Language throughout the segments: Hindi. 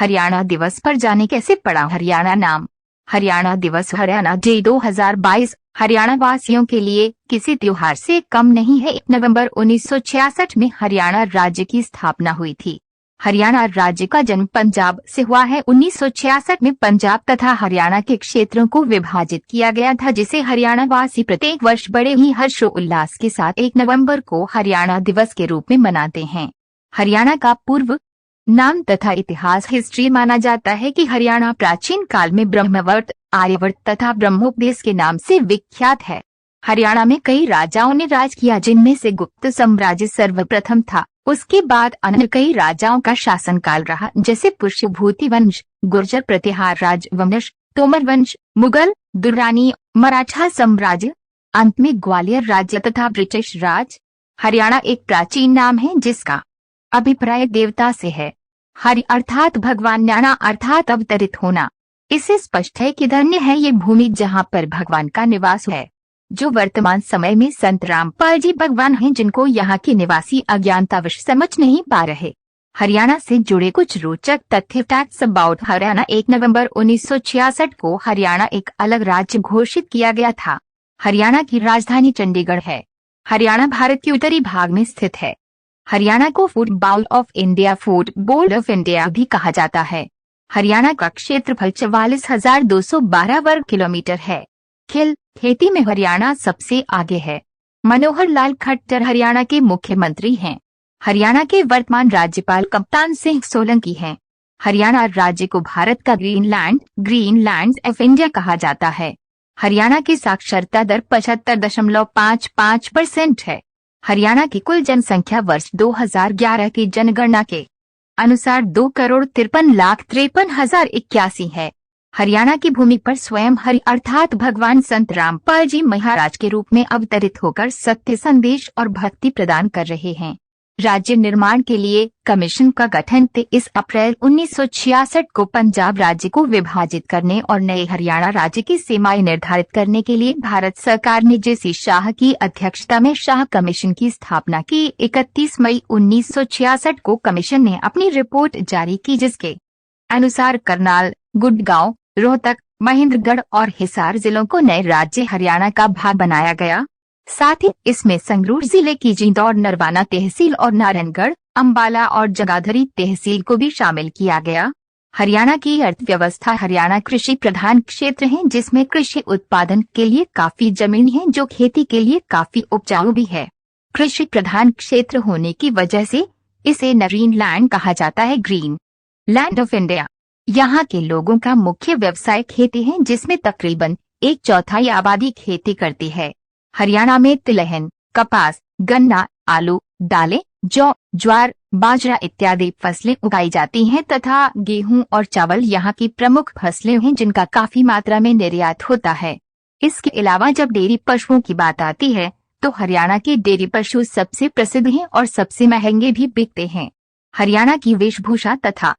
हरियाणा दिवस पर जाने कैसे पड़ा हरियाणा नाम। हरियाणा दिवस हरियाणा डे 2022 हरियाणा वासियों के लिए किसी त्योहार से कम नहीं है। 1 नवंबर 1966 में हरियाणा राज्य की स्थापना हुई थी। हरियाणा राज्य का जन्म पंजाब से हुआ है। 1966 में पंजाब तथा हरियाणा के क्षेत्रों को विभाजित किया गया था, जिसे हरियाणा वासी प्रत्येक वर्ष बड़े ही हर्षोल्लास के साथ 1 नवंबर को हरियाणा दिवस के रूप में मनाते हैं। हरियाणा का पूर्व नाम तथा इतिहास हिस्ट्री माना जाता है कि हरियाणा प्राचीन काल में ब्रह्मवर्त, आर्यवर्त तथा ब्रह्मोपदेश के नाम से विख्यात है। हरियाणा में कई राजाओं ने राज किया, जिनमें से गुप्त साम्राज्य सर्वप्रथम था। उसके बाद अन्य कई राजाओं का शासनकाल रहा, जैसे पुष्यभूति वंश, गुर्जर प्रतिहार राजवंश, तोमर वंश, मुगल, दुर्रानी, मराठा साम्राज्य, अंत में ग्वालियर राज्य तथा ब्रिटिश राज। हरियाणा एक प्राचीन नाम है जिसका अभिप्राय देवता से है। हरि अर्थात भगवान, न्याणा अर्थात अवतरित होना। इससे स्पष्ट है कि धन्य है ये भूमि जहाँ पर भगवान का निवास है, जो वर्तमान समय में संत रामपाल जी भगवान हैं, जिनको यहाँ के निवासी अज्ञानतावश समझ नहीं पा रहे। हरियाणा से जुड़े कुछ रोचक तथ्य। Facts about Haryana. 1 नवंबर 1966 को हरियाणा एक अलग राज्य घोषित किया गया था। हरियाणा की राजधानी चंडीगढ़ है। हरियाणा भारत के उत्तरी भाग में स्थित है। हरियाणा को food bowl of India, food bowl of India भी कहा जाता है। हरियाणा का क्षेत्रफल 44,212 वर्ग किलोमीटर है। खेती में हरियाणा सबसे आगे है। मनोहर लाल खट्टर हरियाणा के मुख्यमंत्री हैं। हरियाणा के वर्तमान राज्यपाल कप्तान सिंह सोलंकी हैं। हरियाणा राज्य को भारत का ग्रीनलैंड ऑफ इंडिया कहा जाता है। हरियाणा की साक्षरता दर 75.55% है। हरियाणा की कुल जनसंख्या वर्ष 2011 की जनगणना के अनुसार 2,53,53,081 है। हरियाणा की भूमि पर स्वयं हरि अर्थात भगवान संत रामपाल जी महाराज के रूप में अवतरित होकर सत्य संदेश और भक्ति प्रदान कर रहे हैं। राज्य निर्माण के लिए कमीशन का गठन 23 अप्रैल 1966 को पंजाब राज्य को विभाजित करने और नए हरियाणा राज्य की सीमाएं निर्धारित करने के लिए भारत सरकार ने जेसी शाह की अध्यक्षता में शाह कमीशन की स्थापना की। 31 मई 1966 को कमीशन ने अपनी रिपोर्ट जारी की, जिसके अनुसार करनाल, गुड़गांव, रोहतक, महेंद्रगढ़ और हिसार जिलों को नए राज्य हरियाणा का भाग बनाया गया। साथ ही इसमें संगरूर जिले की जींद और नरवाना तहसील और नारायणगढ़, अंबाला और जगाधरी तहसील को भी शामिल किया गया। हरियाणा की अर्थव्यवस्था। हरियाणा कृषि प्रधान क्षेत्र है, जिसमें कृषि उत्पादन के लिए काफी जमीन है, जो खेती के लिए काफी उपजाऊ भी है। कृषि प्रधान क्षेत्र होने की वजह से इसे ग्रीन लैंड कहा जाता है, ग्रीन लैंड ऑफ इंडिया। यहाँ के लोगों का मुख्य व्यवसाय खेती है, जिसमें तकरीबन 1/4 आबादी खेती करती है। हरियाणा में तिलहन, कपास, गन्ना, आलू, दालें, जौ, ज्वार, बाजरा इत्यादि फसलें उगाई जाती हैं तथा गेहूं और चावल यहाँ की प्रमुख फसलें हैं, जिनका काफी मात्रा में निर्यात होता है। इसके अलावा जब डेयरी पशुओं की बात आती है तो हरियाणा के डेयरी पशु सबसे प्रसिद्ध हैं और सबसे महंगे भी बिकते हैं। हरियाणा की वेशभूषा तथा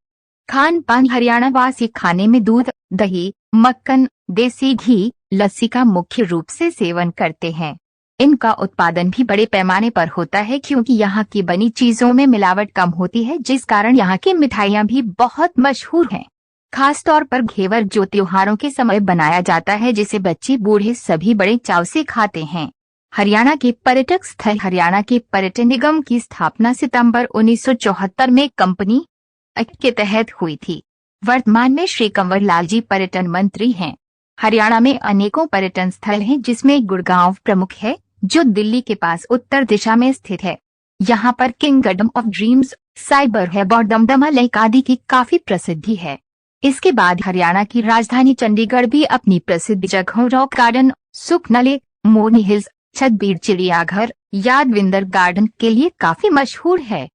खान पान। हरियाणा वासी खाने में दूध, दही, मक्खन, देसी घी, लस्सी का मुख्य रूप से सेवन करते हैं। इनका उत्पादन भी बड़े पैमाने पर होता है, क्योंकि यहाँ की बनी चीजों में मिलावट कम होती है, जिस कारण यहाँ की मिठाइयाँ भी बहुत मशहूर हैं। खास तौर पर घेवर, जो त्योहारों के समय बनाया जाता है, जिसे बच्चे बूढ़े सभी बड़े चाव से खाते हैं। हरियाणा के पर्यटक स्थल। हरियाणा के पर्यटन निगम की स्थापना सितंबर 1974 में कंपनी एक्ट के तहत हुई थी। वर्तमान में श्री कंवर लाल जी पर्यटन मंत्री हैं। हरियाणा में अनेकों पर्यटन स्थल हैं, जिसमें गुड़गांव प्रमुख है, जो दिल्ली के पास उत्तर दिशा में स्थित है। यहाँ पर kingdom of dreams, cyber hub और दमदमा लेक आदि की काफी प्रसिद्धि है। इसके बाद हरियाणा की राजधानी चंडीगढ़ भी अपनी प्रसिद्ध जगहों रॉक गार्डन, सुखना लेक, मोरनी हिल्स, छतबीर चिड़ियाघर, यादविंदर गार्डन के लिए काफी मशहूर है।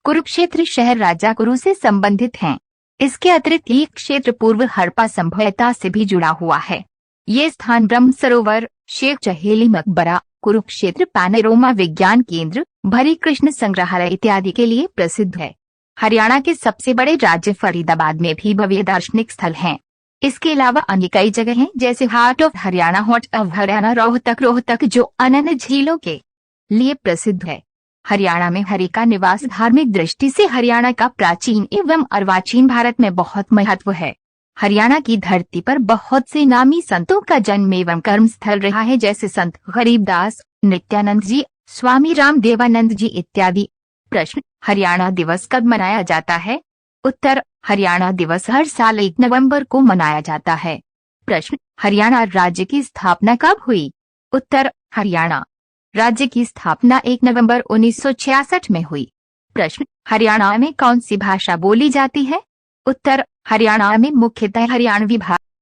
कुरुक्षेत्र शहर राजा कुरु से संबंधित है। इसके अतिरिक्त ये क्षेत्र पूर्व हड़प्पा सभ्यता से भी जुड़ा हुआ है। ये स्थान ब्रह्म सरोवर, शेख चहेली मकबरा, कुरुक्षेत्र पैनोरमा विज्ञान केंद्र, भरी कृष्ण संग्रहालय इत्यादि के लिए प्रसिद्ध है। हरियाणा के सबसे बड़े राज्य फरीदाबाद में भी भव्य दार्शनिक स्थल हैं। इसके अलावा अन्य कई जगह हैं, जैसे हार्ट ऑफ हरियाणा, रोहतक, जो अनन्य झीलों के लिए प्रसिद्ध है। हरियाणा में हरि का निवास धार्मिक दृष्टि से हरियाणा का प्राचीन एवं अर्वाचीन भारत में बहुत महत्व है। हरियाणा की धरती पर बहुत से नामी संतों का जन्म एवं कर्म स्थल रहा है, जैसे संत गरीबदास, नित्यानंद जी, स्वामी रामदेवानंद जी इत्यादि। प्रश्न, हरियाणा दिवस कब मनाया जाता है? उत्तर, हरियाणा दिवस हर साल 1 नवंबर को मनाया जाता है। प्रश्न, हरियाणा राज्य की स्थापना कब हुई? उत्तर, हरियाणा राज्य की स्थापना 1 नवंबर 1966 में हुई। प्रश्न, हरियाणा में कौन सी भाषा बोली जाती है? उत्तर, हरियाणा में मुख्यतः हरियाणवी भाषा